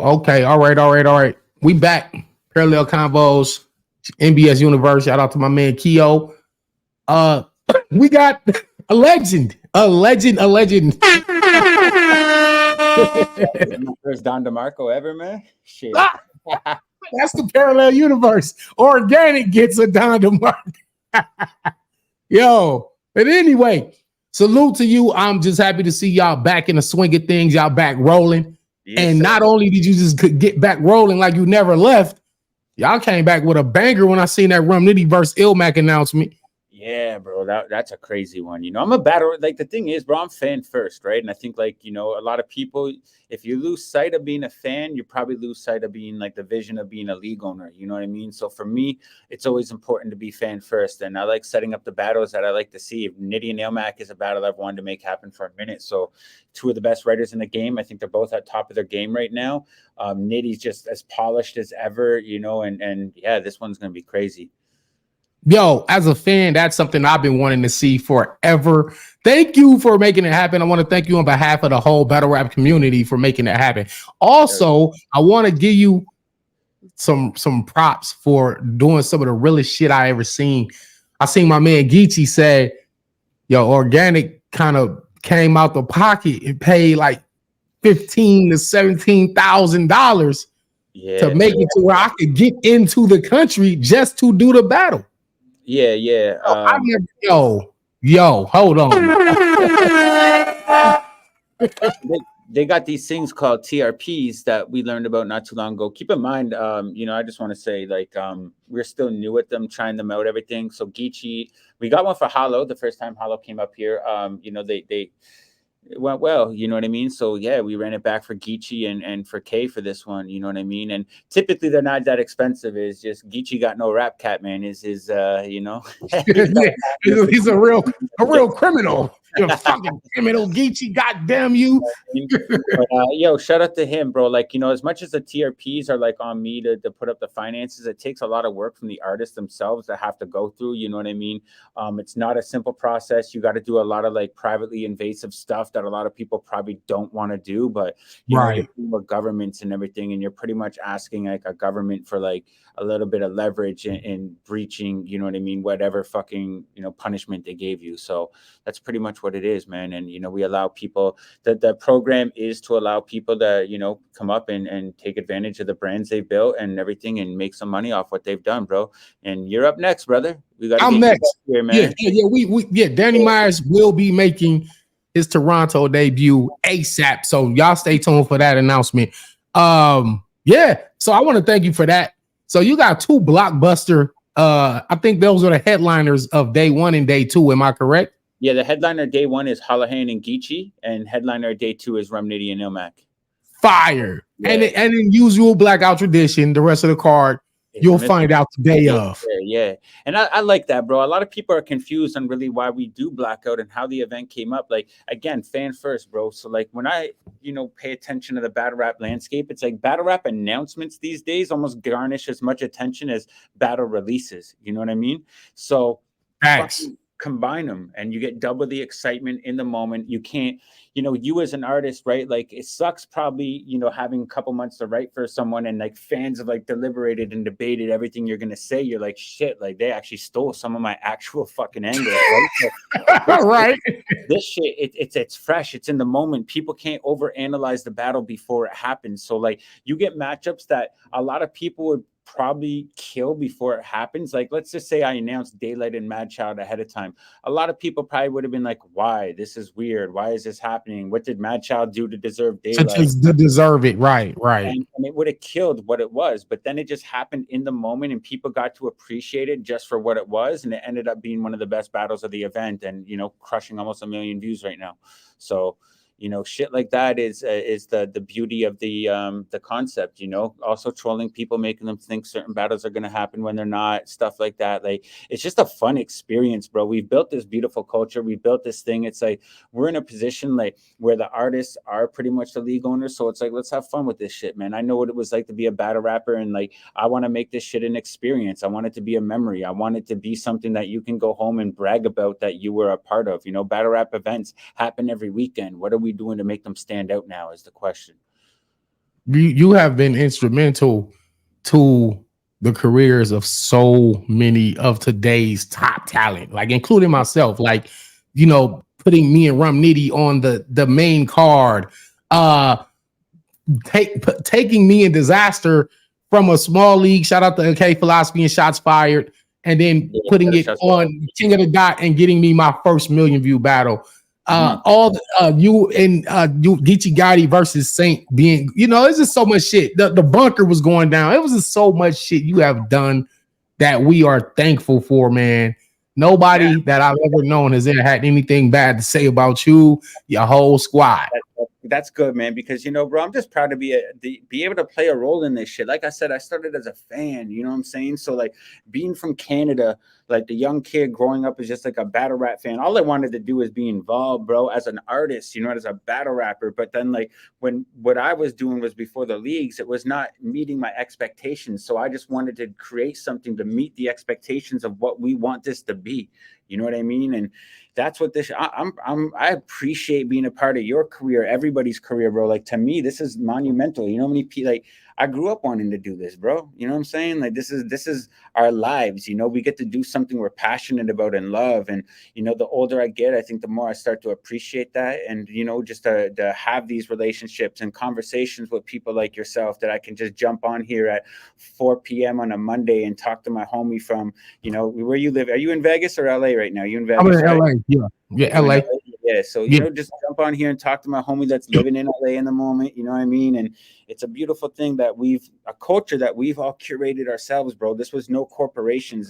Okay. All right. We back. Parallel Convos, NBS Universe. Shout out to my man Keo. Uh, we got a legend. A legend. This is my first Don DeMarco ever, man. Shit. Ah, that's the parallel universe. Organic gets a Don DeMarco. Yo, but anyway, salute to you. I'm just happy to see y'all back in the swing of things. Y'all back rolling. Yes, And sir. not only did you just get back rolling like you never left, y'all came back with a banger when I seen that Rum Nitty versus Ilmac announcement. Yeah, bro, that's a crazy one. I'm a battle. Like the thing is, bro, I'm fan first, right? And I think like, a lot of people, if you lose sight of being a fan, you probably lose sight of being like the vision of being a league owner. You know what I mean? So for me, it's always important to be fan first. And I like setting up the battles that I like to see. Nitty and Ilmac is a battle I've wanted to make happen for a minute. So two of the best writers in the game. I think they're both at top of their game right now. Nitty's just as polished as ever, and yeah, this one's going to be crazy. Yo, as a fan, that's something I've been wanting to see forever. Thank you for making it happen. I want to thank you on behalf of the whole battle rap community for making it happen. Also, I want to give you some props for doing some of the realest shit I ever seen. I seen my man Geechee say, yo, Organik kind of came out the pocket and paid like $15,000 to $17,000 to make it to where I could get into the country just to do the battle. Yeah. Yo, hold on. They got these things called TRPs that we learned about not too long ago. Keep in mind, I just want to say, like, we're still new at them, trying them out, everything. So Geechee, we got one for Hollow the first time Hollow came up here. They it went well, you know what I mean? So yeah, we ran it back for Geechee and for K for this one, you know what I mean? And typically they're not that expensive. It's just Geechee got no rap cat, man. He's he's a real criminal. You're a fucking criminal, Geechee, goddamn you. Yo, shout out to him, bro. Like, as much as the TRPs are like on me to put up the finances, it takes a lot of work from the artists themselves that have to go through, you know what I mean? It's not a simple process. You got to do a lot of like privately invasive stuff that a lot of people probably don't want to do, but you're with governments and everything, and you're pretty much asking like a government for like a little bit of leverage in breaching, you know what I mean, whatever fucking punishment they gave you. So that's pretty much what it is, man. And we allow people, that the program is to allow people to come up and take advantage of the brands they built and everything and make some money off what they've done, bro. And you're up next, brother. I'm next here, man. Yeah, Danny Myers will be making his Toronto debut ASAP. So y'all stay tuned for that announcement. Yeah. So I want to thank you for that. So you got two blockbuster. I think those are the headliners of day one and day two. Am I correct? Yeah, the headliner day one is Holohan and Geechee, and headliner day two is Rum Nitty and Ilmac. Fire. Yeah. And in usual Blackout tradition, the rest of the card, you'll find out the day of. Yeah. And I like that, bro. A lot of people are confused on really why we do Blackout and how the event came up. Like, again, fan first, bro. So like when I, pay attention to the battle rap landscape, it's like battle rap announcements these days almost garnish as much attention as battle releases. You know what I mean? So combine them and you get double the excitement in the moment. You can't, you as an artist, right? Like it sucks probably, having a couple months to write for someone and like fans have like deliberated and debated everything you're going to say. You're like, shit, like they actually stole some of my actual fucking anger. Right? Right. This shit, it's fresh. It's in the moment. People can't overanalyze the battle before it happens. So like you get matchups that a lot of people would probably kill before it happens. Like, let's just say I announced Daylight and Mad Child ahead of time. A lot of people probably would have been like, why? This is weird. Why is this happening? What did Mad Child do to deserve Daylight? To deserve it. Right. And it would have killed what it was. But then it just happened in the moment and people got to appreciate it just for what it was. And it ended up being one of the best battles of the event and, crushing almost 1 million views right now. So, shit like that is the beauty of the concept, also trolling people, making them think certain battles are going to happen when they're not, stuff like that. Like, it's just a fun experience, bro. We've built this beautiful culture. We built this thing. It's like, we're in a position like where the artists are pretty much the league owners. So it's like, let's have fun with this shit, man. I know what it was like to be a battle rapper. And like, I want to make this shit an experience. I want it to be a memory. I want it to be something that you can go home and brag about that you were a part of. Battle rap events happen every weekend. What are we doing to make them stand out now is the question. you have been instrumental to the careers of so many of today's top talent, like including myself, like, putting me and Rum Nitty on the main card, uh taking me in Disaster from a small league, shout out to K Philosophy and Shots Fired, and then putting it on King of the Dot and getting me my first million view battle. All you and you Geechee Gotti versus Saint being, it's just so much shit. The bunker was going down. It was just so much shit you have done that we are thankful for, man. Nobody that I've ever known has ever had anything bad to say about you, your whole squad. That's good, man, because, bro, I'm just proud to be able to play a role in this shit. Like I said, I started as a fan, you know what I'm saying? So, like, being from Canada, like the young kid growing up as just like a battle rap fan, all I wanted to do was be involved, bro, as an artist, as a battle rapper. But then, like, when what I was doing was before the leagues, it was not meeting my expectations. So I just wanted to create something to meet the expectations of what we want this to be. You know what I mean? And that's what this. I appreciate being a part of your career, everybody's career, bro. Like, to me, this is monumental. You know how many people, like, I grew up wanting to do this, bro. You know what I'm saying? Like, this is our lives. We get to do something we're passionate about and love. And the older I get, I think the more I start to appreciate that. And just to have these relationships and conversations with people like yourself that I can just jump on here at 4 p.m. on a Monday and talk to my homie from where you live. Are you in Vegas or LA right now? You in Vegas? I'm in LA. Yeah, LA. Yeah. So just jump on here and talk to my homie that's living in LA in the moment. You know what I mean? And it's a beautiful thing that a culture that we've all curated ourselves, bro. This was no corporations.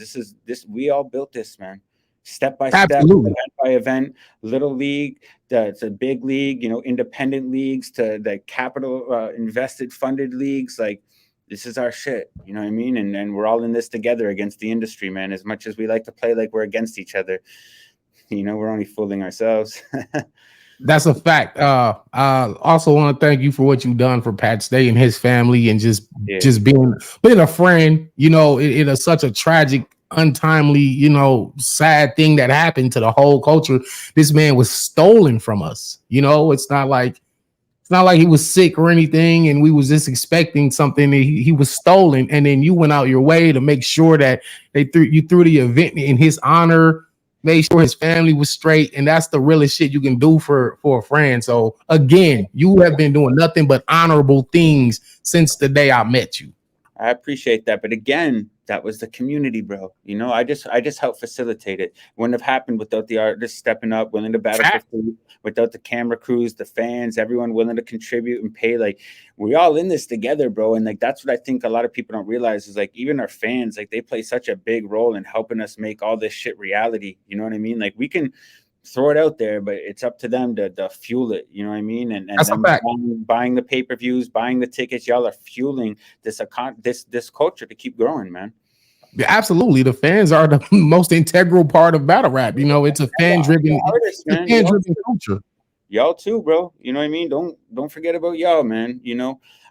We all built this, man. Step by step, event by event, little league, the big league, independent leagues, to the capital invested funded leagues. Like, this is our shit. You know what I mean? And we're all in this together against the industry, man. As much as we like to play like we're against each other, we're only fooling ourselves. That's a fact. I also want to thank you for what you've done for Pat Stay and his family, and just being a friend. It is such a tragic, untimely, sad thing that happened to the whole culture. This man was stolen from us. It's not like he was sick or anything, and we was just expecting something. He was stolen, and then you went out your way to make sure that you threw the event in his honor. Made sure his family was straight, and that's the realest shit you can do for a friend. So again, you have been doing nothing but honorable things since the day I met you. I appreciate that, but again, that was the community, bro. I just helped facilitate it. Wouldn't have happened without the artists stepping up, willing to battle for food, without the camera crews, the fans, everyone willing to contribute and pay. Like, we all in this together, bro. And like, that's what I think a lot of people don't realize is, like, even our fans, like, they play such a big role in helping us make all this shit reality. You know what I mean? Like, we can throw it out there, but it's up to them to fuel it. You know what I mean? And them buying the pay-per-views, buying the tickets, y'all are fueling this culture to keep growing, man. Yeah, absolutely. The fans are the most integral part of battle rap. It's a fan-driven culture. Y'all too, bro. You know what I mean? Don't forget about y'all, man.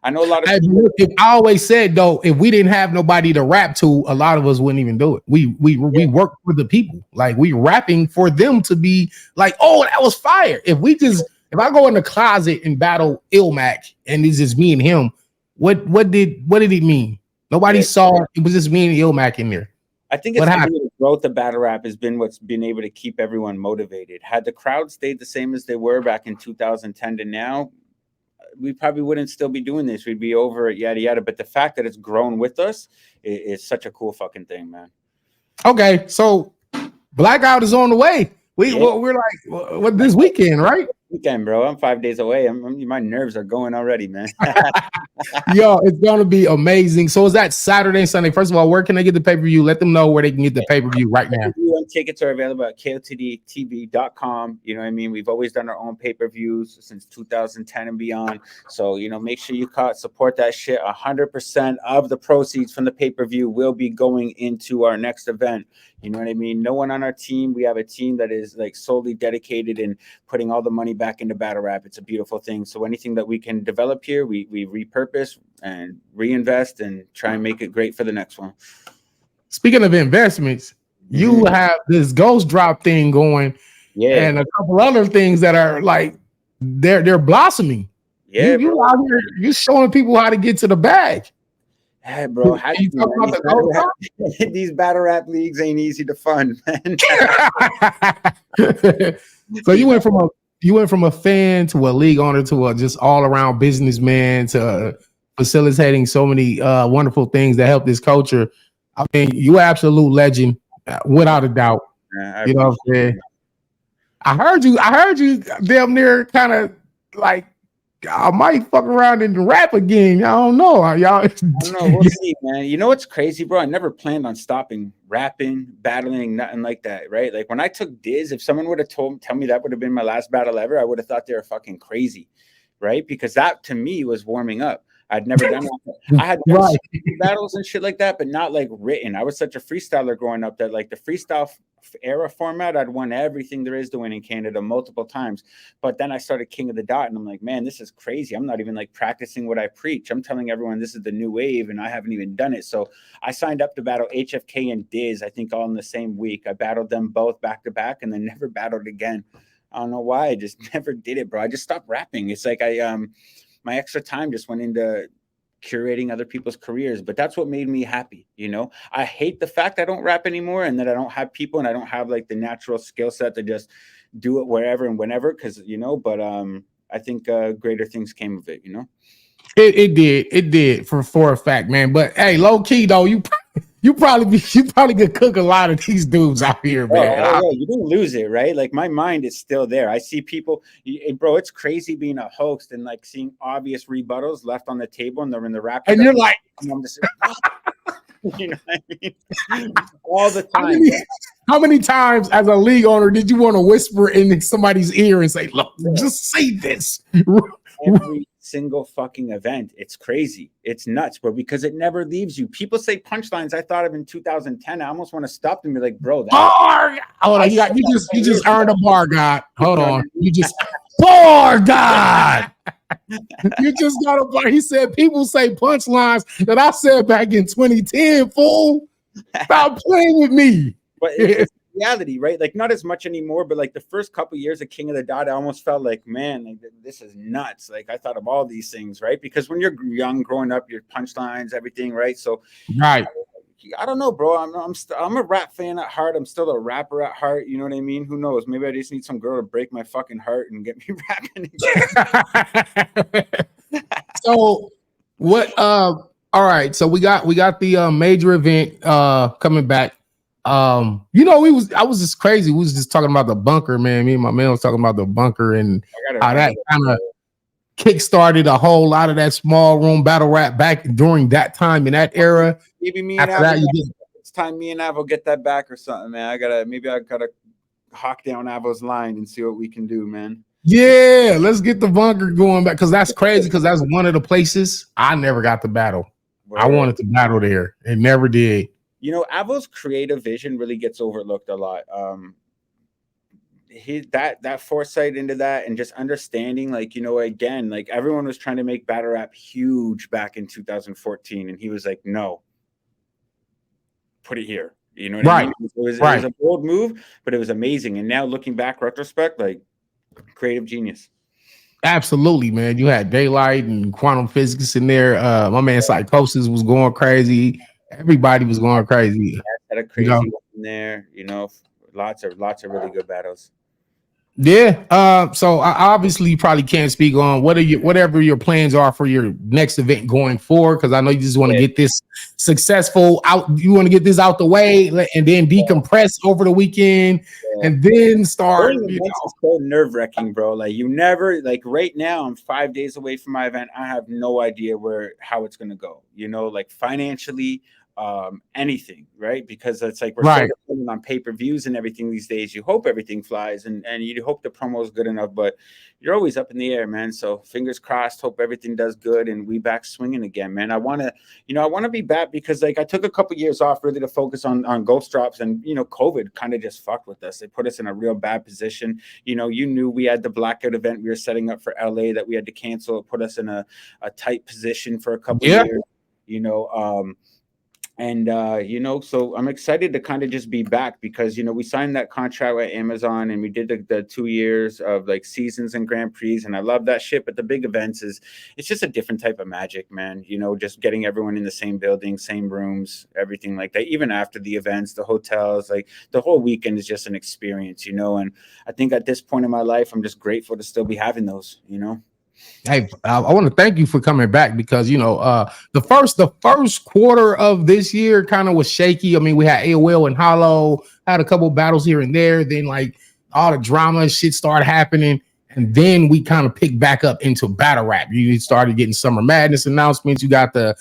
I know a lot of people. I always said, though, if we didn't have nobody to rap to, a lot of us wouldn't even do it. We work for the people. Like, we rapping for them to be like, oh, that was fire. If I go in the closet and battle Ilmac and it's just me and him, what did it mean? Nobody saw it. It was just me and Ilmac in there. I think it's the growth of battle rap has been what's been able to keep everyone motivated. Had the crowd stayed the same as they were back in 2010 to now, we probably wouldn't still be doing this. We'd be over it, yada, yada. But the fact that it's grown with us is such a cool fucking thing, man. Okay, so Blackout is on the way. We're like, what this weekend, right? Weekend, bro. I'm 5 days away. My nerves are going already, man. Yo, it's gonna be amazing. So is that Saturday and Sunday? First of all, where can they get the pay-per-view? Let them know where they can get the pay-per-view right now. Tickets are available at KOTDTV.com. You know what I mean? We've always done our own pay-per-views since 2010 and beyond. So, make sure you support that shit. 100% of the proceeds from the pay-per-view will be going into our next event. You know what I mean? No one on our team. We have a team that is like solely dedicated in putting all the money back into battle rap. It's a beautiful thing. So anything that we can develop here, we repurpose and reinvest and try and make it great for the next one. Speaking of investments, you have this Ghost Drop thing going, and a couple other things that are like they're blossoming. Yeah, You bro. out here, you showing people how to get to the bag. Hey, bro, Can you talk about the gold these battle rap leagues ain't easy to fund, man. So you went from a fan to a league owner to a just all around businessman to facilitating so many wonderful things that help this culture. I mean, you absolute legend, without a doubt. I You know what I'm saying? I heard you damn near kind of like I might fuck around and rap again. I don't know. Y'all I don't know. We'll see, man. You know what's crazy, bro? I never planned on stopping rapping, battling, nothing like that, right? Like when I took Diz, if someone would have tell me that would have been my last battle ever, I would have thought they were fucking crazy, right? Because that to me was warming up. I'd never done that. I had done battles and shit like that, but not like written. I was such a freestyler growing up that like the freestyle era format, I'd won everything there is to win in Canada multiple times. But then I started King of the Dot and I'm like, man, this is crazy. I'm not even like practicing what I preach. I'm telling everyone this is the new wave and I haven't even done it. So I signed up to battle HFK and Diz, I think all in the same week. I battled them both back to back and then never battled again. I don't know why. I just never did it, bro. I just stopped rapping. It's like my extra time just went into curating other people's careers, but that's what made me happy. You know, I hate the fact I don't rap anymore and that I don't have people and I don't have like the natural skill set to just do it wherever and whenever, because but I think greater things came of it, you know. It did for a fact, man. But hey, low key though, you probably could cook a lot of these dudes out here, man. Yeah, you didn't lose it, right? Like my mind is still there. I see people, bro. It's crazy being a host and like seeing obvious rebuttals left on the table, and they're in the rap. And you're like, I'm just, you know what I mean? All the time. How many times as a league owner did you want to whisper in somebody's ear and say, "Look, just say this"? Every single fucking event. It's crazy. It's nuts, bro, because it never leaves you. People say punchlines I thought of in 2010. I almost want to stop them and be like, bro, that bar. Hold on, you just earned a bar, God. Hold on. You just bar, God. You just got a bar. He said people say punchlines that I said back in 2010, fool. Stop playing with me. But it's reality, right? Like not as much anymore, but like the first couple of years of King of the Dot, I almost felt like, man, like, this is nuts. Like I thought of all these things, right? Because when you're young, growing up, your punchlines, everything, right? So right. I don't know, bro. I'm a rap fan at heart. I'm still a rapper at heart. You know what I mean? Who knows? Maybe I just need some girl to break my fucking heart and get me rapping again. So what? All right. So we got the major event coming back. I was just crazy. We was just talking about the bunker, man. Me and my man was talking about the bunker and how that kind of kickstarted a whole lot of that small room battle rap back during that time in that era. Maybe me and Avo, it's time me and Avo get that back or something, man. I gotta hawk down Avo's line and see what we can do, man. Yeah, let's get the bunker going back because that's crazy. Because that's one of the places I never got to battle. I wanted to battle there and never did. You know, Avo's creative vision really gets overlooked a lot. That foresight into that and just understanding, like, you know, again, like everyone was trying to make battle rap huge back in 2014, and he was like, no, put it here. You know what I mean? It was a bold move, but it was amazing. And now looking back, retrospect, like creative genius. Absolutely, man. You had Daylight and quantum physics in there. My man Psychosis was going crazy. Everybody was going crazy. Had a crazy one in there, you know, lots of really good battles. Yeah. So I obviously you probably can't speak on whatever your plans are for your next event going forward, because I know you just want to get this successful out. You want to get this out the way and then decompress over the weekend and then start. It's so nerve-wracking, bro. Like you never, like right now, I'm 5 days away from my event. I have no idea how it's gonna go. You know, like financially. Anything, right? Because it's like we're so dependent on pay-per-views and everything these days. You hope everything flies and you hope the promo is good enough, but you're always up in the air, man. So fingers crossed, hope everything does good and we back swinging again, man. I want to be back because like I took a couple years off really to focus on ghost drops, and you know, COVID kind of just fucked with us. It put us in a real bad position. You know, you knew we had the Blackout event we were setting up for LA that we had to cancel. It put us in a tight position for a couple years, you know. And so I'm excited to kind of just be back because we signed that contract with Amazon and we did the 2 years of like seasons and Grand Prix, and I love that shit. But the big events it's just a different type of magic, man. Just getting everyone in the same building, same rooms, everything like that. Even after the events, the hotels, like the whole weekend is just an experience, and I think at this point in my life, I'm just grateful to still be having those. Hey, I want to thank you for coming back because the first quarter of this year kind of was shaky. I mean, we had AOL and Hollow, had a couple battles here and there. Then like all the drama and shit started happening, and then we kind of picked back up into battle rap. You started getting Summer Madness announcements. You got the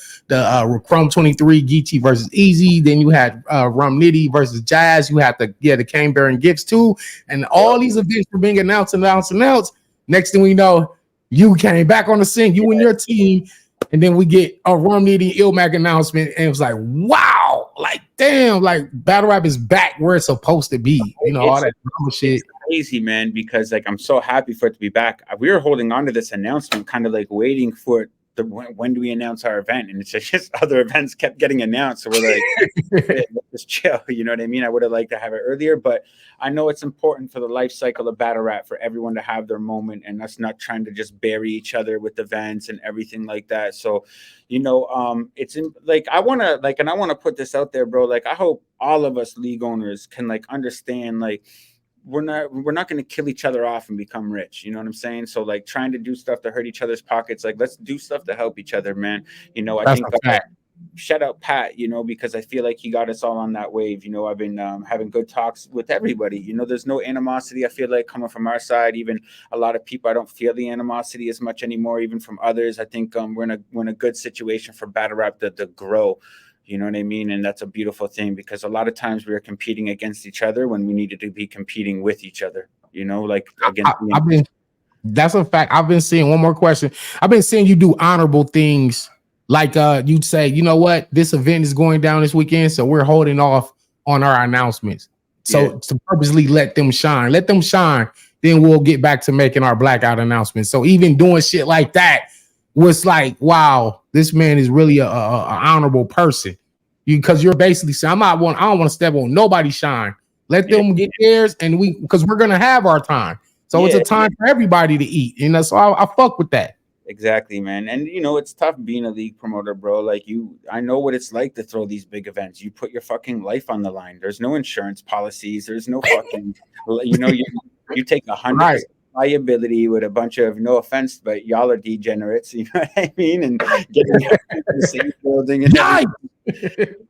Chrome 23 Geechee versus Easy. Then you had Rum Nitty versus Jazz. You had the Cane Bear and Gifts too, and all these events were being announced. Next thing we know, you came back on the scene, you and your team, and then we get a Rum Nitty Ilmac announcement, and it was like, wow, like damn, like battle rap is back where it's supposed to be. All that drama shit. It's crazy, man, because like I'm so happy for it to be back. We were holding on to this announcement, kind of like waiting for it. When do we announce our event? And it's just other events kept getting announced. So we're like, hey, let's just chill. You know what I mean? I would have liked to have it earlier, but I know it's important for the life cycle of battle rap for everyone to have their moment and us not trying to just bury each other with events and everything like that. So, it's I want to put this out there, bro. Like, I hope all of us league owners can like understand, like, we're not going to kill each other off and become rich. You know what I'm saying? So like trying to do stuff to hurt each other's pockets, like let's do stuff to help each other, man. I think shout out Pat, because I feel like he got us all on that wave. I've been having good talks with everybody. There's no animosity, I feel like, coming from our side. Even a lot of people, I don't feel the animosity as much anymore, even from others. I think we're in a good situation for battle rap to grow. You know what I mean? And that's a beautiful thing because a lot of times we were competing against each other when we needed to be competing with each other, like against. That's a fact. I've been seeing one more question. I've been seeing you do honorable things. Like you'd say, you know what, this event is going down this weekend, so we're holding off on our announcements. So to purposely let them shine. Then we'll get back to making our blackout announcements. So even doing shit like that was like, wow, this man is really a honorable person. Because you're basically saying, I don't want to step on nobody's shine. Let them get theirs, and because we're gonna have our time. So it's a time for everybody to eat. So I fuck with that. Exactly, man. And it's tough being a league promoter, bro. Like I know what it's like to throw these big events. You put your fucking life on the line. There's no insurance policies. There's no fucking, you take 100% liability with a bunch of, no offense, but y'all are degenerates. You know what I mean? And getting in the same building and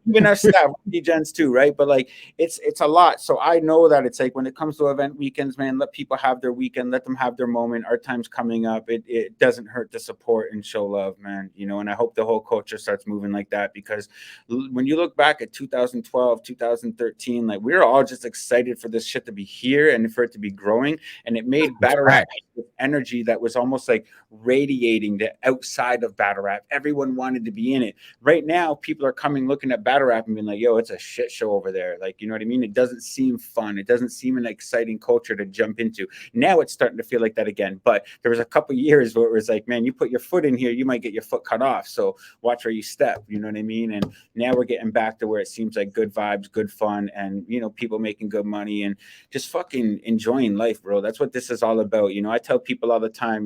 even our staff, degens too, right? But like it's a lot. So I know that it's like when it comes to event weekends, man, let people have their weekend, let them have their moment. Our time's coming up. It doesn't hurt to support and show love, man. And I hope the whole culture starts moving like that, because when you look back at 2012, 2013, like we were all just excited for this shit to be here and for it to be growing, and it made battle rap with energy that was almost like radiating the outside of battle rap. Everyone wanted to be in it. Right now, people are coming looking at battle rap and being like, yo, it's a shit show over there. Like, you know what I mean? It doesn't seem fun. It doesn't seem an exciting culture to jump into. Now it's starting to feel like that again. But there was a couple years where it was like, man, you put your foot in here, you might get your foot cut off. So watch where you step. You know what I mean? And now we're getting back to where it seems like good vibes, good fun, and people making good money and just fucking enjoying life, bro. That's what this is all about. I tell people all the time,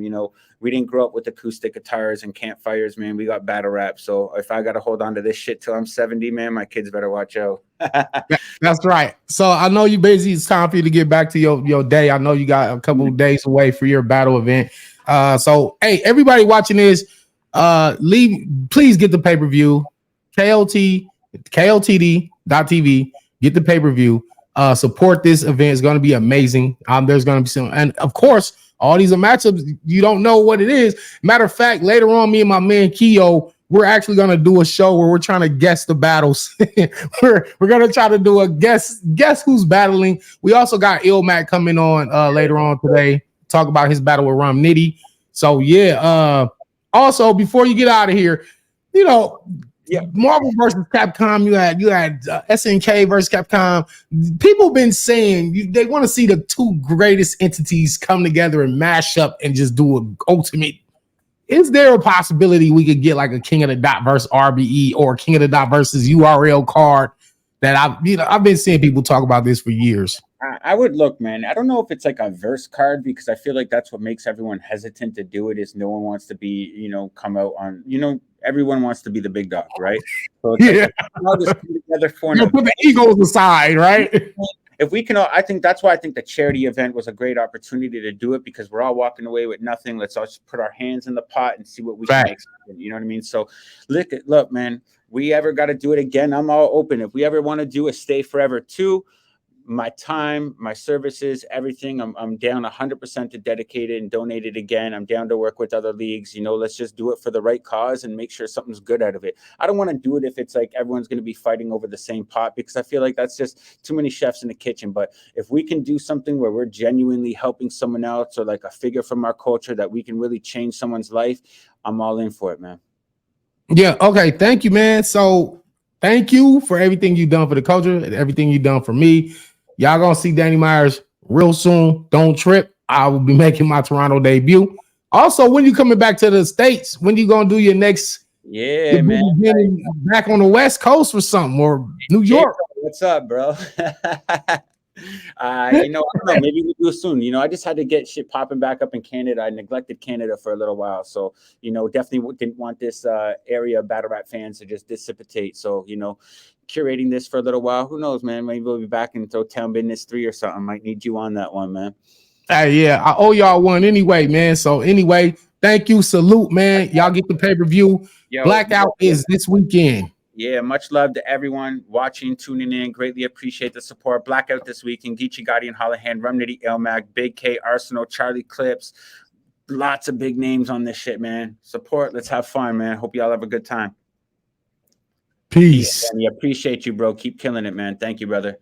we didn't grow up with acoustic guitars and campfires, man. We got battle rap. So if I got to hold on to this shit till I'm 70, man, my kids better watch out. That's right. So I know you busy. It's time for you to get back to your day. I know you got a couple of days away for your battle event. So hey, everybody watching this, please get the pay-per-view, KOTD.TV. Get the pay-per-view. Support this event. It's going to be amazing. There's going to be some, and of course, all these are matchups. You don't know what it is. Matter of fact, later on, me and my man Keo, we're actually going to do a show where we're trying to guess the battles. we're going to try to do a guess who's battling. We also got Ilmac coming on later on today, talk about his battle with Rum Nitty. So yeah. Also, before you get out of here, Marvel versus Capcom, you had SNK versus Capcom. People been saying they want to see the two greatest entities come together and mash up and just do an ultimate Is there a possibility we could get like a King of the Dot versus RBE or King of the Dot versus URL card? That I've been seeing people talk about this for years. I would look, man. I don't know if it's like a verse card because I feel like that's what makes everyone hesitant to do it. Is no one wants to be, come out on, everyone wants to be the big dog, right? So it's like all this come together for put the egos aside, right? If we can, I think that's why I think the charity event was a great opportunity to do it because we're all walking away with nothing. Let's all just put our hands in the pot and see what we can make happen. You know what I mean? So look, man, we ever got to do it again, I'm all open. If we ever want to do a Stay Forever 2, my time, my services, everything, I'm down 100% to dedicate it and donate it again. I'm down to work with other leagues. Let's just do it for the right cause and make sure something's good out of it. I don't want to do it if it's like everyone's going to be fighting over the same pot because I feel like that's just too many chefs in the kitchen. But if we can do something where we're genuinely helping someone else or like a figure from our culture that we can really change someone's life, I'm all in for it, man. Yeah. Okay. Thank you, man. So thank you for everything you've done for the culture and everything you've done for me. Y'all gonna see Danny Myers real soon. Don't trip. I will be making my Toronto debut. Also, when you coming back to the States? When you gonna do your next? Yeah, man. Back on the West Coast or something, or New York. What's up, bro? I don't know. Maybe we do it soon. I just had to get shit popping back up in Canada. I neglected Canada for a little while, so definitely didn't want this area of battle rap fans to just dissipate. So curating this for a little while. Who knows, man? Maybe we'll be back in Town Business 3 or something. Might need you on that one, man. Yeah, I owe y'all one anyway, man. So anyway, thank you. Salute, man. Y'all get the pay-per-view. Blackout is this weekend. Yeah, much love to everyone watching, tuning in. Greatly appreciate the support. Blackout this weekend. Geechee Gotti and Hollahan, Rum Nitty, Elmac, Big K, Arsenal, Charlie Clips. Lots of big names on this shit, man. Support. Let's have fun, man. Hope y'all have a good time. Peace. Yeah, appreciate you, bro. Keep killing it, man. Thank you, brother.